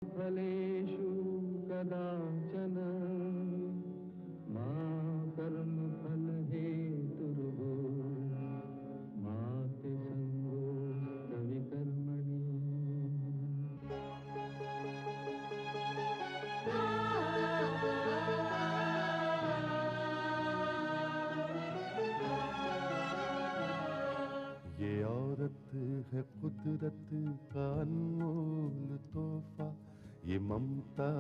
फलेषु कदाचन मा कर्मफल हेतुर्भुः मा ते संगोऽस्त्वविकर्मणि। ये औरत है कुदरत का अनमोल तोहफा, ये ममता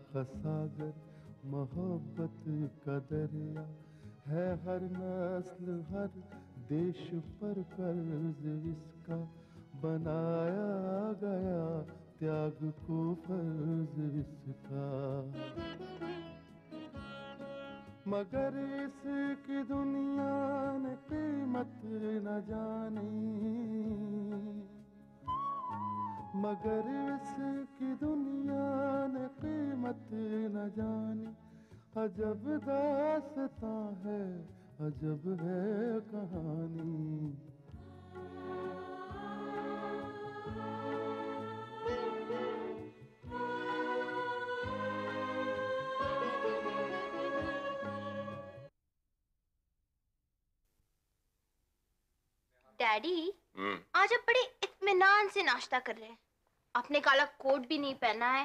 का सागर, मोहब्बत का दरिया है। हर नस्ल हर देश पर कर्ज इसका बनाया गया, त्याग को फर्ज इसका। मगर इसकी दुनिया ने कीमत न जानी, मगर इसकी दुनिया ने कीमत न जानी। अजब दास्तां है, अजब है कहानी। डैडी, आज आप बड़े इत्मीनान से नाश्ता कर रहे हैं। आपने काला कोट भी नहीं पहना है,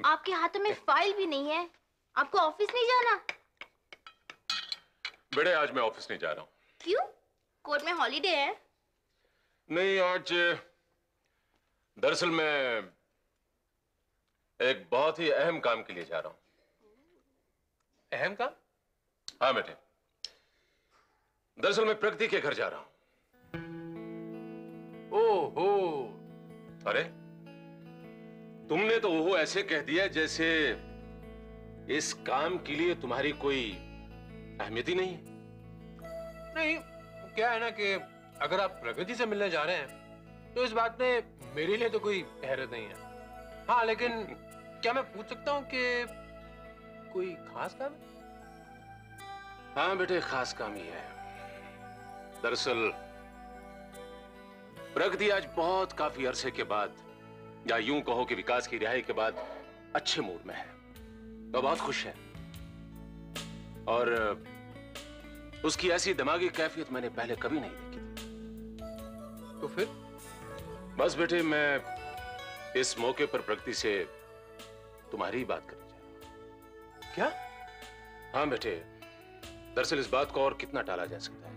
आपके हाथों में फाइल भी नहीं है। आपको ऑफिस नहीं जाना? बेटे, आज मैं ऑफिस नहीं जा रहा हूँ। क्यों? कोर्ट में हॉलीडे है? नहीं, आज दरअसल मैं एक बहुत ही अहम काम के लिए जा रहा हूँ। अहम काम? हाँ बेटे, दरअसल मैं प्रगति के घर जा रहा हूँ। ओहो, अरे तुमने तो वो ऐसे कह दिया जैसे इस काम के लिए तुम्हारी कोई अहमियत ही नहीं है। नहीं, क्या है ना कि अगर आप प्रगति से मिलने जा रहे हैं तो इस बात में मेरे लिए तो कोई हैरत नहीं है। हाँ, लेकिन क्या मैं पूछ सकता हूँ कि कोई खास काम है? हाँ बेटे, खास काम ही है। दरअसल प्रगति आज बहुत काफी अरसे के बाद, या यूं कहो कि विकास की रिहाई के बाद, अच्छे मूड में है। वो बहुत खुश है और उसकी ऐसी दिमागी कैफियत मैंने पहले कभी नहीं देखी थी। तो फिर? बस बेटे, मैं इस मौके पर प्रगति से तुम्हारी ही बात करने जा रहा हूं। क्या? हाँ बेटे, दरअसल इस बात को और कितना टाला जा सकता है।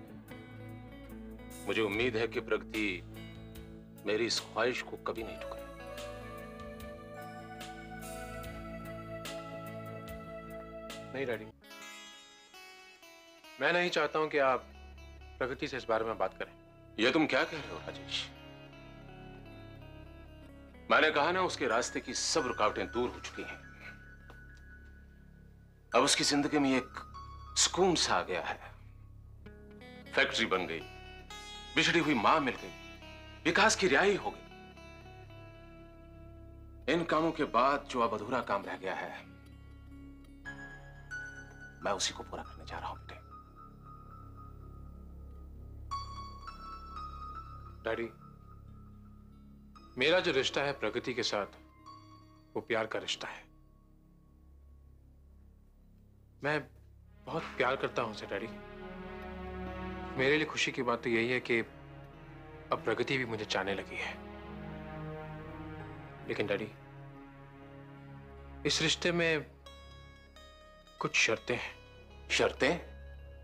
मुझे उम्मीद है कि प्रगति मेरी इस ख्वाहिश को कभी नहीं ठुकराएगी। नहीं डैडी, मैं नहीं चाहता हूं कि आप प्रगति से इस बारे में बात करें। ये तुम क्या कह रहे हो राजेश? मैंने कहा ना, उसके रास्ते की सब रुकावटें दूर हो चुकी हैं। अब उसकी जिंदगी में एक सुकून सा आ गया है। फैक्ट्री बन गई, बिछड़ी हुई मां मिल गई, विकास की रिहाई हो गई। इन कामों के बाद जो अब अधूरा काम रह गया है, मैं उसी को पूरा करने जा रहा हूं बेटे। डैडी, मेरा जो रिश्ता है प्रगति के साथ, वो प्यार का रिश्ता है। मैं बहुत प्यार करता हूं उसे डैडी। मेरे लिए खुशी की बात तो यही है कि अब प्रगति भी मुझे चाहने लगी है। लेकिन डैडी, इस रिश्ते में कुछ शर्तें हैं। शर्तें?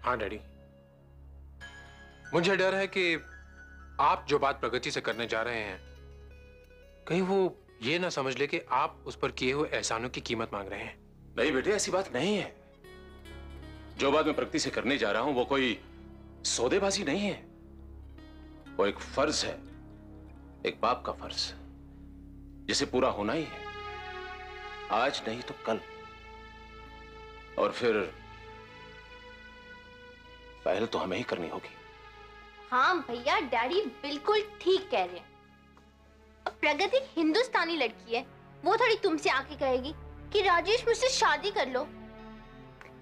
हाँ डैडी, मुझे डर है कि आप जो बात प्रगति से करने जा रहे हैं, कहीं वो ये ना समझ ले कि आप उस पर किए हुए एहसानों की कीमत मांग रहे हैं। नहीं बेटे, ऐसी बात नहीं है। जो बात मैं प्रगति से करने जा रहा हूं वो कोई सौदेबाजी नहीं है। वो एक फर्ज है, एक बाप का फर्ज, जिसे पूरा होना ही है, आज नहीं तो कल। और फिर पहल तो हमें ही करनी होगी। हाँ भैया, डैडी बिल्कुल ठीक कह रहे हैं। अब प्रगति हिंदुस्तानी लड़की है, वो थोड़ी तुमसे आके कहेगी कि राजेश मुझसे शादी कर लो।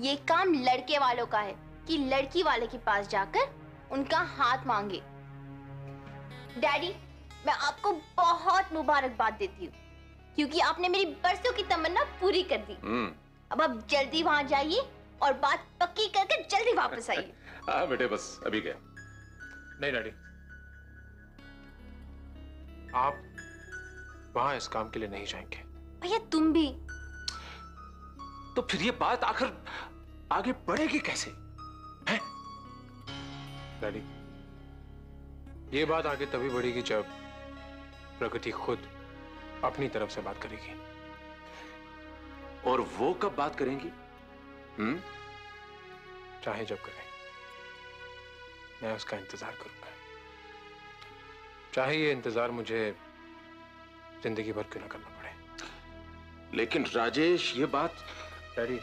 ये काम लड़के वालों का है कि लड़की वाले के पास जाकर उनका हाथ मांगे। डैडी, मैं आपको बहुत मुबारकबाद देती हूँ। क्योंकि आपने मेरी बरसों की तमन्ना पूरी कर दी। अब आप जल्दी वहां जाइए और बात पक्की करके जल्दी वापस आइए। हाँ बेटे, बस अभी गया। नहीं डैडी, आप वहां इस काम के लिए नहीं जाएंगे। भैया तुम भी। तो फिर ये बात आखिर आगे बढ़ेगी कैसे? हैं? डैडी, ये बात आगे तभी बढ़ेगी जब प्रगति खुद अपनी तरफ से बात करेगी। और वो कब बात करेंगी? चाहे जब करें, मैं उसका इंतजार करूंगा, चाहे ये इंतजार मुझे जिंदगी भर क्यों ना करना पड़े। लेकिन राजेश, ये बात। डैडी,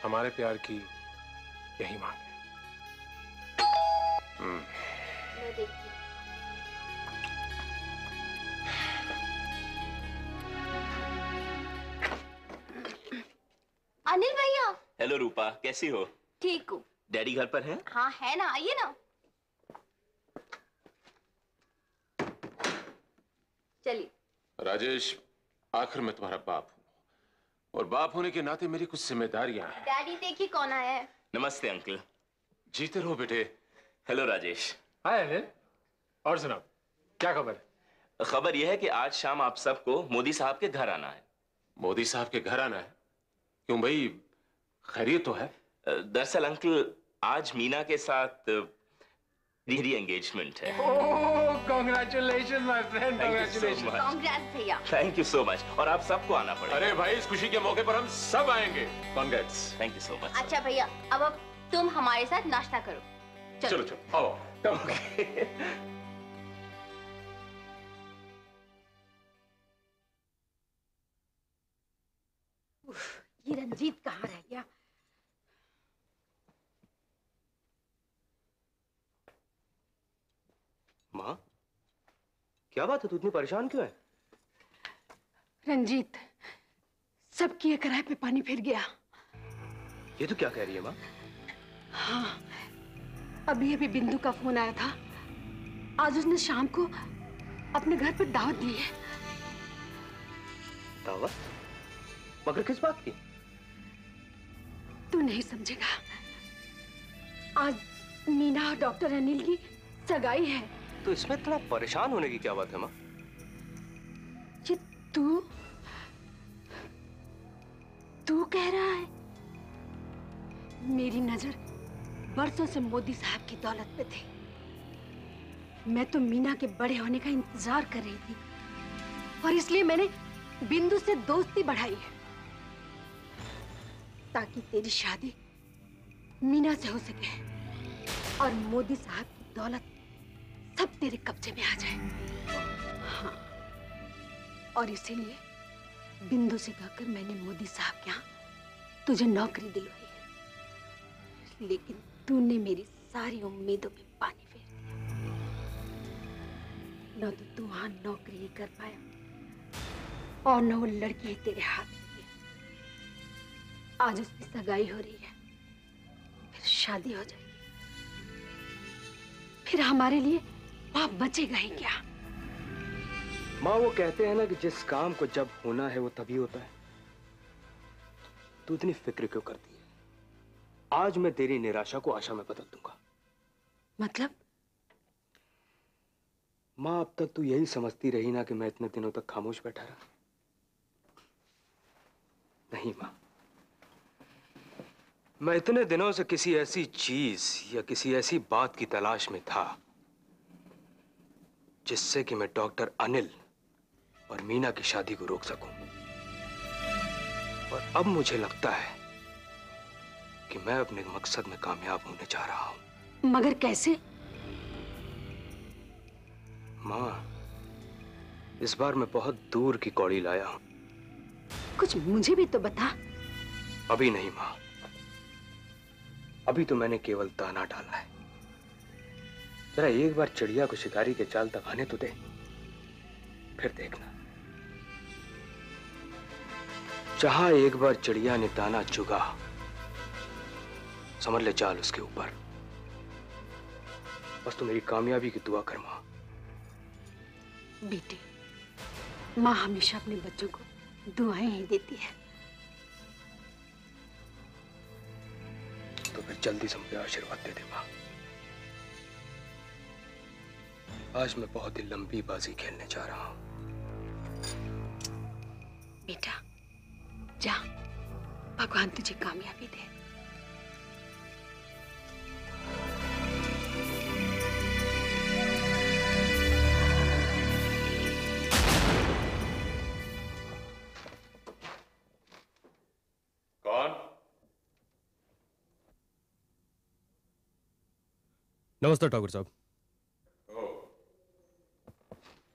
हमारे प्यार की यही मांग है। मैं देखती हूँ। अनिल भैया। हेलो रूपा, कैसी हो? ठीक हूँ। डैडी घर पर हैं? हाँ है ना, आइए ना। चलिए। राजेश, आखिर मैं तुम्हारा बाप हूं, और बाप होने के नाते मेरी कुछ जिम्मेदारियां हैं। डैडी देखिए कौन आया है। नमस्ते अंकल। जीते रहो बेटे। हेलो राजेश। हाय अनिल, और सुनाओ, क्या खबर है? खबर यह है कि आज शाम आप सबको मोदी साहब के घर आना है। मोदी साहब के घर आना है? क्यों भाई, खैरियत तो है? दरअसल अंकल, आज मीना के साथ री एंगेजमेंट है। Oh, congratulation my friend, congratulation. Congrats भैया। थैंक यू सो मच, और आप सबको आना पड़ेगा। अरे भाई, इस खुशी के मौके पर हम सब आएंगे। Congrats. Thank you so much. अच्छा भैया, अब तुम हमारे साथ नाश्ता करो। चलो चलो, आओ। ये रंजीत कहाँ रह गया? माँ, क्या बात है, तू इतनी परेशान क्यों है? रंजीत, सबकी कराए पे पानी फिर गया। ये तो क्या कह रही है माँ? हाँ, अभी अभी बिंदु का फोन आया था। आज उसने शाम को अपने घर पर दावत दी है। दावत? मगर किस बात की? तू नहीं समझेगा। आज मीना और डॉक्टर अनिल की सगाई है। तो इसमें इतना परेशान होने की क्या बात है माँ? ये तू कह रहा है? मेरी नजर बरसों से मोदी साहब की दौलत पे थी। मैं तो मीना के बड़े होने का इंतजार कर रही थी, और इसलिए मैंने बिंदु से दोस्ती बढ़ाई है, ताकि तेरी शादी मीना से हो सके और मोदी साहब की दौलत सब तेरे कब्जे में आ जाए। हाँ, और इसीलिए बिंदु से कहकर मैंने मोदी साहब के यहाँ तुझे नौकरी दिलवाई है। लेकिन तूने मेरी सारी उम्मीदों पे पानी फेर दिया। न तो तू वहां नौकरी ही कर पाया, और न वो लड़की ही तेरे हाथ में गई। आज उसकी सगाई हो रही है, फिर शादी हो जाएगी, फिर हमारे लिए वहां बचेगा ही क्या? माँ, वो कहते हैं ना कि जिस काम को जब होना है वो तभी होता है। तू इतनी फिक्र क्यों करती है? आज मैं तेरी निराशा को आशा में बदल दूंगा। मतलब? माँ, अब तक तू यही समझती रही ना कि मैं इतने दिनों तक खामोश बैठा रहा। नहीं माँ, मैं इतने दिनों से किसी ऐसी चीज या किसी ऐसी बात की तलाश में था जिससे कि मैं डॉक्टर अनिल और मीना की शादी को रोक सकूं। और अब मुझे लगता है कि मैं अपने मकसद में कामयाब होने जा रहा हूं। मगर कैसे? माँ, इस बार मैं बहुत दूर की कौड़ी लाया हूं। कुछ मुझे भी तो बता। अभी नहीं माँ, अभी तो मैंने केवल दाना डाला है। जरा एक बार चिड़िया को शिकारी के जाल तक आने तो दे, फिर देखना। जहां एक बार चिड़िया ने दाना चुगा, समझ ले जाल उसके ऊपर। बस तू मेरी कामयाबी की दुआ कर मां। बेटे, माँ हमेशा अपने बच्चों को दुआएं ही देती है। तो फिर जल्दी से मुझे आशीर्वाद दे दे माँ। आज मैं बहुत ही लंबी बाजी खेलने जा रहा हूं। बेटा जा, भगवान तुझे कामयाबी दे। कौन? नमस्ते ठाकुर साहब।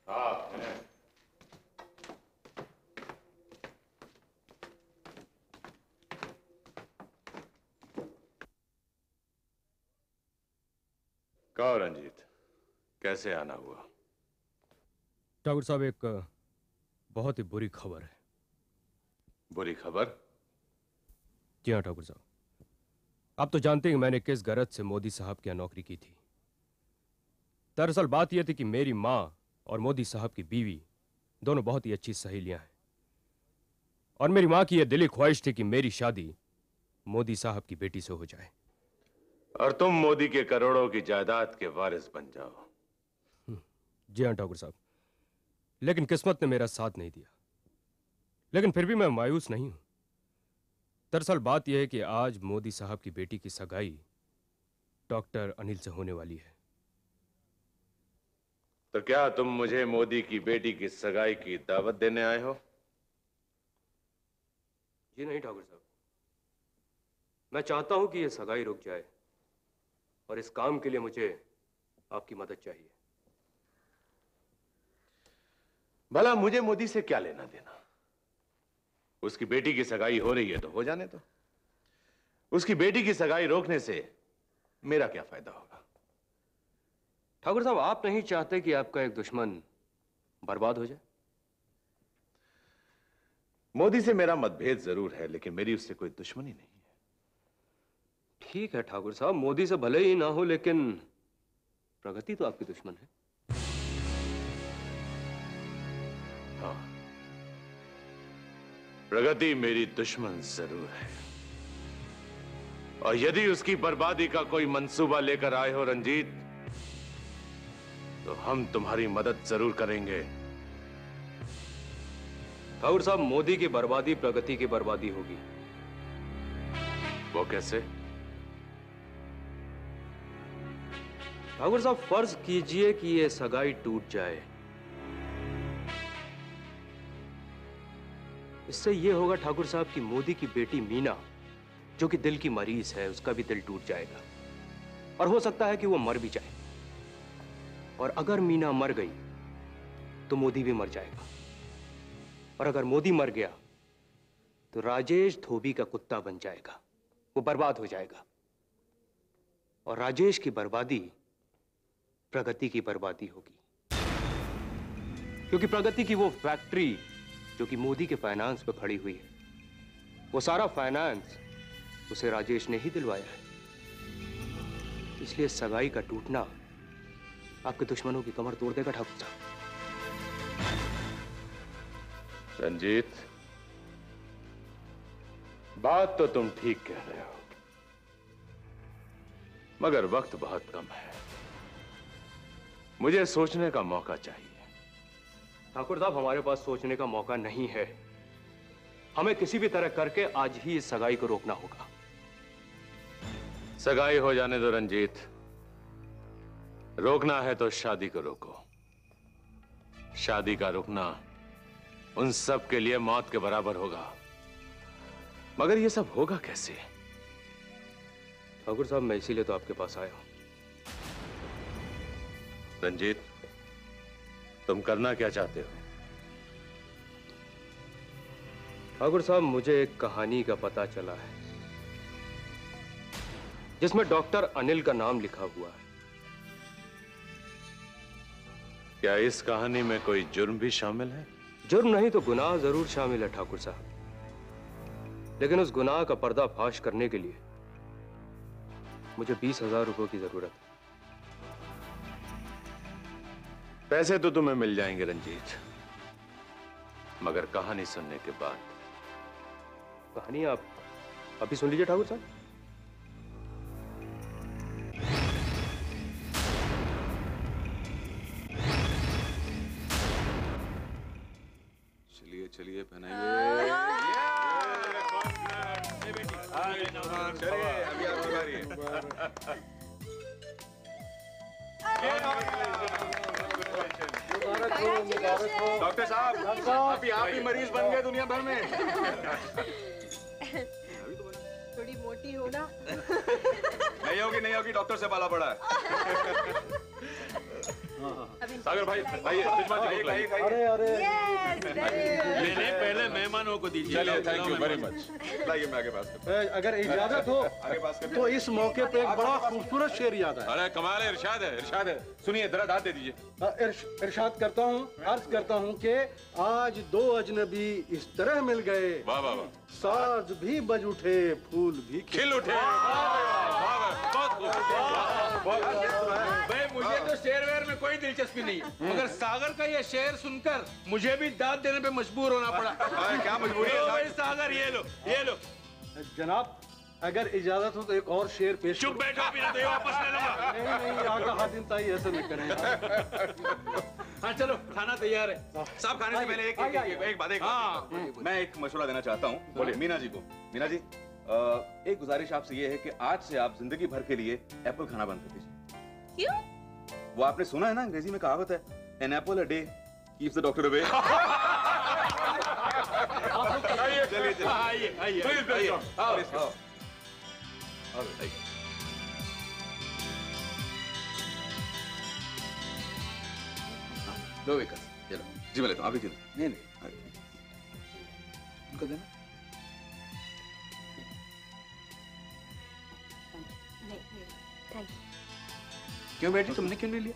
आप हैं? कहो रंजीत, कैसे आना हुआ? ठाकुर साहब, एक बहुत ही बुरी खबर है। बुरी खबर? जी हाँ ठाकुर साहब, आप तो जानते हैं मैंने किस गरज से मोदी साहब के यहाँ नौकरी की थी। दरअसल बात यह थी कि मेरी माँ और मोदी साहब की बीवी दोनों बहुत ही अच्छी सहेलियां हैं, और मेरी माँ की यह दिली ख्वाहिश थी कि मेरी शादी मोदी साहब की बेटी से हो जाए। और तुम मोदी के करोड़ों की जायदाद के वारिस बन जाओ। जी हाँ ठाकुर साहब, लेकिन किस्मत ने मेरा साथ नहीं दिया। लेकिन फिर भी मैं मायूस नहीं हूं। दरअसल बात यह है कि आज मोदी साहब की बेटी की सगाई डॉक्टर अनिल से होने वाली है। तो क्या तुम मुझे मोदी की बेटी की सगाई की दावत देने आए हो? जी नहीं ठाकुर साहब, मैं चाहता हूं कि यह सगाई रुक जाए, और इस काम के लिए मुझे आपकी मदद चाहिए। भला मुझे मोदी से क्या लेना देना? उसकी बेटी की सगाई हो रही है तो हो जाने दो। उसकी बेटी की सगाई रोकने से मेरा क्या फायदा होगा? ठाकुर साहब, आप नहीं चाहते कि आपका एक दुश्मन बर्बाद हो जाए? मोदी से मेरा मतभेद जरूर है, लेकिन मेरी उससे कोई दुश्मनी नहीं है। ठीक है ठाकुर साहब, मोदी से भले ही ना हो, लेकिन प्रगति तो आपकी दुश्मन है। हाँ, प्रगति मेरी दुश्मन जरूर है, और यदि उसकी बर्बादी का कोई मंसूबा लेकर आए हो रंजीत, तो हम तुम्हारी मदद जरूर करेंगे। ठाकुर साहब, मोदी की बर्बादी प्रगति की बर्बादी होगी। वो कैसे? ठाकुर साहब, फर्ज कीजिए कि यह सगाई टूट जाए। इससे यह होगा ठाकुर साहब कि मोदी की बेटी मीना, जो कि दिल की मरीज है, उसका भी दिल टूट जाएगा, और हो सकता है कि वो मर भी जाए। और अगर मीना मर गई तो मोदी भी मर जाएगा, और अगर मोदी मर गया तो राजेश धोबी का कुत्ता बन जाएगा, वो बर्बाद हो जाएगा। और राजेश की बर्बादी प्रगति की बर्बादी होगी, क्योंकि प्रगति की वो फैक्ट्री जो कि मोदी के फाइनेंस पे खड़ी हुई है, वो सारा फाइनेंस उसे राजेश ने ही दिलवाया है। इसलिए सगाई का टूटना आपके दुश्मनों की कमर तोड़ देगा ठाकुर साहब। रंजीत, बात तो तुम ठीक कह रहे हो, मगर वक्त बहुत कम है। मुझे सोचने का मौका चाहिए। ठाकुर साहब, हमारे पास सोचने का मौका नहीं है। हमें किसी भी तरह करके आज ही इस सगाई को रोकना होगा। सगाई हो जाने दो रंजीत। रोकना है तो शादी को रोको। शादी का रुकना उन सब के लिए मौत के बराबर होगा। मगर ये सब होगा कैसे? ठाकुर साहब, मैं इसीलिए तो आपके पास आया हूं। रंजीत, तुम करना क्या चाहते हो? ठाकुर साहब, मुझे एक कहानी का पता चला है जिसमें डॉक्टर अनिल का नाम लिखा हुआ है। क्या इस कहानी में कोई जुर्म भी शामिल है? जुर्म नहीं तो गुनाह जरूर शामिल है ठाकुर साहब, लेकिन उस गुनाह का पर्दाफाश करने के लिए मुझे 20,000 रुपए की जरूरत है। पैसे तो तुम्हें मिल जाएंगे रंजीत, मगर कहानी सुनने के बाद। कहानी आप अभी सुन लीजिए ठाकुर साहब। चलिए चलिए पहनाइए। अभी आपकी बारी है। डॉक्टर साहब अभी आप ही मरीज बन गए दुनिया भर में। थोड़ी मोटी हो ना। नहीं होगी डॉक्टर से पाला पड़ा है। सागर भाई भाई नहीं पहले मेहमानों को दीजिए। चलिए थैंक यू वेरी मच। लाइए मैं आगे पास करता हूं। अगर इजाजत हो आगे पास करते तो इस मौके पे एक बड़ा खूबसूरत शेर याद है। अरे कमाल है, इरशाद है। सुनिए जरा दाद दे दीजिए। इरशाद करता हूँ, अर्ज करता हूँ कि आज दो अजनबी इस तरह मिल गए, वाह वाह वाह, साज भी बज उठे, फूल भी खिल उठे। भाई मुझे तो शेर वेर में कोई दिलचस्पी नहीं है, मगर सागर का ये शेर सुनकर मुझे भी दाद देने पे मजबूर होना पड़ा। क्या मजबूरी है भाई सागर ये लो। जनाब अगर इजाजत हो तो एक और शेर पेश। चुप बैठो, अभी ना तो ये वापस ले लूंगा। नहीं आका हातिम ताई ऐसा नहीं करें। हाँ चलो खाना तैयार है। साहब खाने से पहले एक बात मैं एक मशवरा देना चाहता हूँ। बोलिए मीना जी को। मीना जी एक गुजारिश आपसे ये है कि आज से आप जिंदगी भर के लिए एप्पल खाना बंद कर दीजिए। क्यों? वो आपने सुना है ना, अंग्रेजी में कहावत है, an apple a day keeps the doctor away. चलिए आइए। लो विकास चलो जी मैं लेता हूँ। अभी जी नहीं उनको देना। Thank you. क्यों बेटी तुमने क्यों नहीं लिया?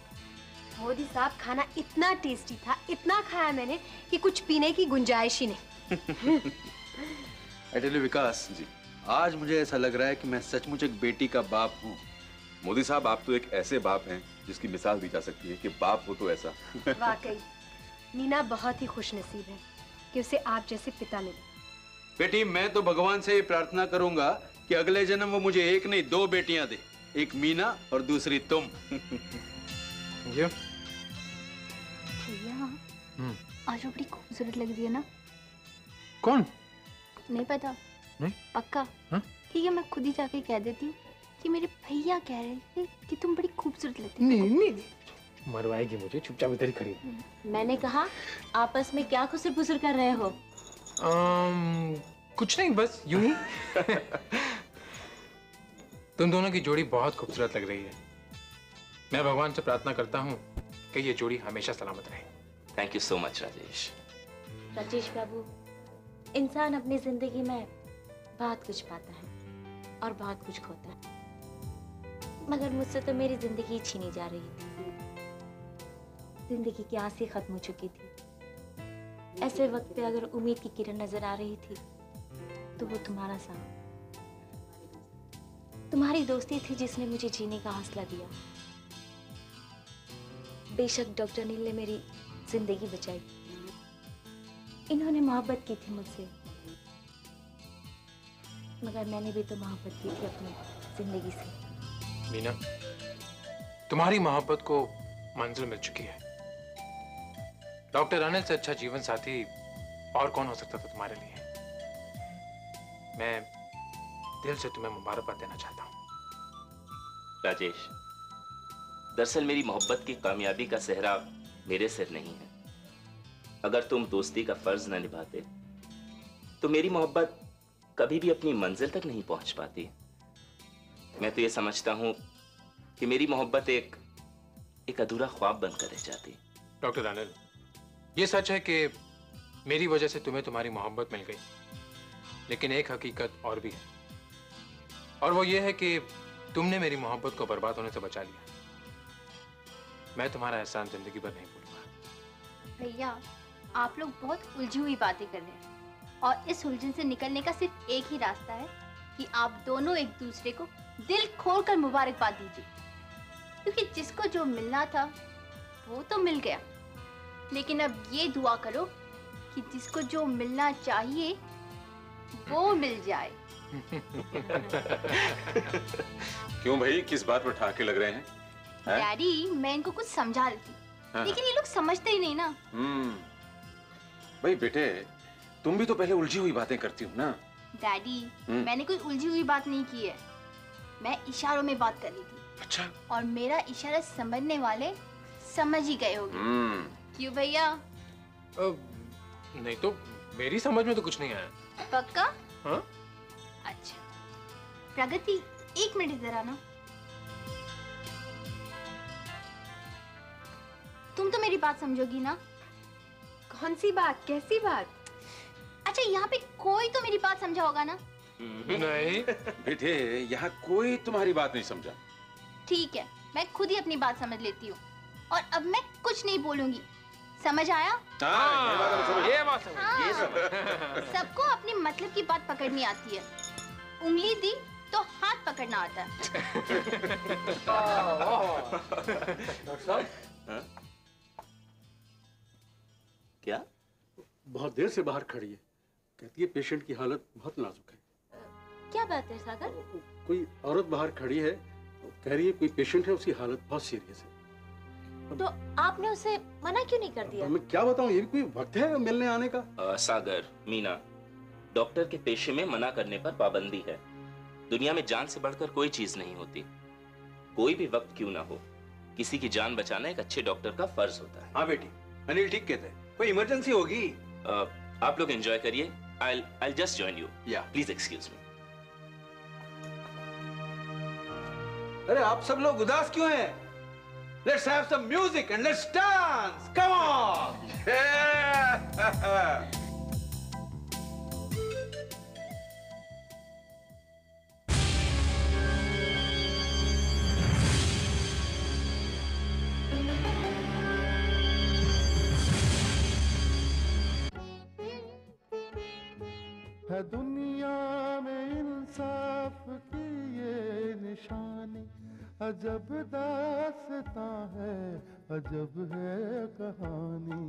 मोदी साहब खाना इतना टेस्टी था, इतना खाया मैंने कि कुछ पीने की गुंजाइश ही नहीं। अटेली विकास जी, आज मुझे ऐसा लग रहा है कि मैं सचमुच एक बेटी का बाप हूँ। मोदी साहब आप तो एक ऐसे बाप हैं जिसकी मिसाल दी जा सकती है कि बाप हो तो ऐसा। वाकई मीना बहुत ही खुशनसीब है कि उसे आप जैसे पिता मिले। बेटी मैं तो भगवान से ये प्रार्थना करूंगा कि अगले जन्म वो मुझे एक नहीं दो बेटियां दे, एक मीना और दूसरी तुम। भैया आज वो बड़ी खूबसूरत लग रही है ना? कौन? नहीं पता। नहीं? पक्का? हाँ? ठीक है मैं खुद ही जाके कह देती हूँ कि मेरे भैया कह रहे थे कि तुम बड़ी खूबसूरत लगती हो। नहीं मरवाएगी मुझे, चुपचाप इधर ही खड़ी। मैंने कहा आपस में क्या खुसर फुसर कर रहे हो? कुछ नहीं बस यूं ही। तुम दोनों की जोड़ी बहुत खूबसूरत लग रही है। मैं भगवान से प्रार्थना करता हूँ कि ये जोड़ी हमेशा सलामत रहे। Thank you so much Rajesh. Rajesh बाबू, इंसान अपनी जिंदगी में बहुत कुछ पाता है और बहुत कुछ खोता है, मगर मुझसे तो मेरी जिंदगी छीनी जा रही थी। जिंदगी की आस ही खत्म हो चुकी थी। ऐसे वक्त पे अगर उम्मीद की किरण नजर आ रही थी तो वो तुम्हारा साथ, तुम्हारी दोस्ती थी जिसने मुझे जीने का हौसला दिया। बेशक डॉक्टर नील ने मेरी जिंदगी बचाई, इन्होंने मोहब्बत की थी मुझसे, मगर मैंने भी तो मोहब्बत की थी अपनी जिंदगी से। मीना, तुम्हारी मोहब्बत को मंजिल मिल चुकी है। डॉक्टर अनिल से अच्छा जीवन साथी और कौन हो सकता था तुम्हारे लिए? मैं दिल से तुम्हें मुबारकबाद देना चाहता हूँ। राजेश, दरअसल मेरी मोहब्बत की कामयाबी का सेहरा मेरे सिर नहीं है। अगर तुम दोस्ती का फर्ज न निभाते तो मेरी मोहब्बत कभी भी अपनी मंजिल तक नहीं पहुंच पाती। मैं तो ये समझता हूं कि मेरी मोहब्बत एक अधूरा ख्वाब बनकर रह जाती। डॉक्टर अनिल, ये सच है कि मेरी वजह से तुम्हें तुम्हारी मोहब्बत मिल गई, लेकिन एक हकीकत और भी है, और वो ये है कि तुमने मेरी मोहब्बत को बर्बाद होने से बचा लिया। मैं तुम्हारा एहसान जिंदगी भर नहीं भूलूंगा। भैया, आप लोग बहुत उलझी हुई बातें कर रहे हैं और इस उलझन से निकलने का सिर्फ एक ही रास्ता है कि आप दोनों एक दूसरे को दिल खोलकर मुबारकबाद दीजिए, क्योंकि जिसको जो मिलना था वो तो मिल गया। लेकिन अब ये दुआ करो कि जिसको जो मिलना चाहिए वो मिल जाए। क्यों भाई, किस बात पर ठाके लग रहे हैं? डैडी, मैं इनको कुछ समझा रही थी, लेकिन ये लोग समझते ही नहीं ना। भाई बेटे, तुम भी तो पहले उलझी हुई बातें करती हो ना। डैडी, मैंने कोई उलझी हुई बात नहीं की है, मैं इशारों में बात कर रही थी। अच्छा। और मेरा इशारा समझने वाले समझ ही गए होंगे। क्यों भैया? नहीं तो मेरी समझ में तो कुछ नहीं आया। पक्का? हाँ? अच्छा प्रगति, 1 मिनट इधर आना। तुम तो मेरी बात समझोगी ना? कौन सी बात, कैसी बात? अच्छा, यहाँ पे कोई तो मेरी बात समझा होगा ना? नहीं बेटे, यहाँ कोई तुम्हारी बात नहीं समझा। ठीक है, मैं खुद ही अपनी बात समझ लेती हूँ और अब मैं कुछ नहीं बोलूंगी। समझ आया? ये बात समझ। सबको अपनी मतलब की बात पकड़नी आती है, उंगली दी तो हाथ पकड़ना आता है। डॉक्टर साहब, क्या? बहुत देर से बाहर खड़ी है, कहती है पेशेंट की हालत बहुत नाजुक है। क्या बात है सागर? कोई औरत बाहर खड़ी है, कह रही है कोई पेशेंट है, उसकी हालत बहुत सीरियस है। तो आपने उसे मना क्यों नहीं कर दिया? मैं क्या बताऊं, ये भी कोई वक्त है मिलने आने का? सागर, मीना, डॉक्टर के पेशे में मना करने पर पाबंदी है। दुनिया में जान से बढ़कर कोई चीज नहीं होती। कोई भी वक्त क्यों ना हो, किसी की जान बचाना एक अच्छे डॉक्टर का फर्ज होता है। हाँ बेटी, अनिल ठीक कहते हैं, कोई इमरजेंसी होगी। आप लोग एंजॉय करिए। I'll just join you. Yeah. Please excuse me. अरे आप सब लोग उदास क्यों हैं? Let's have some music and let's dance. Come on. Yeah. है दुनिया में इंसाफ की ये निशानी, अजब दास्तां है, अजब है कहानी।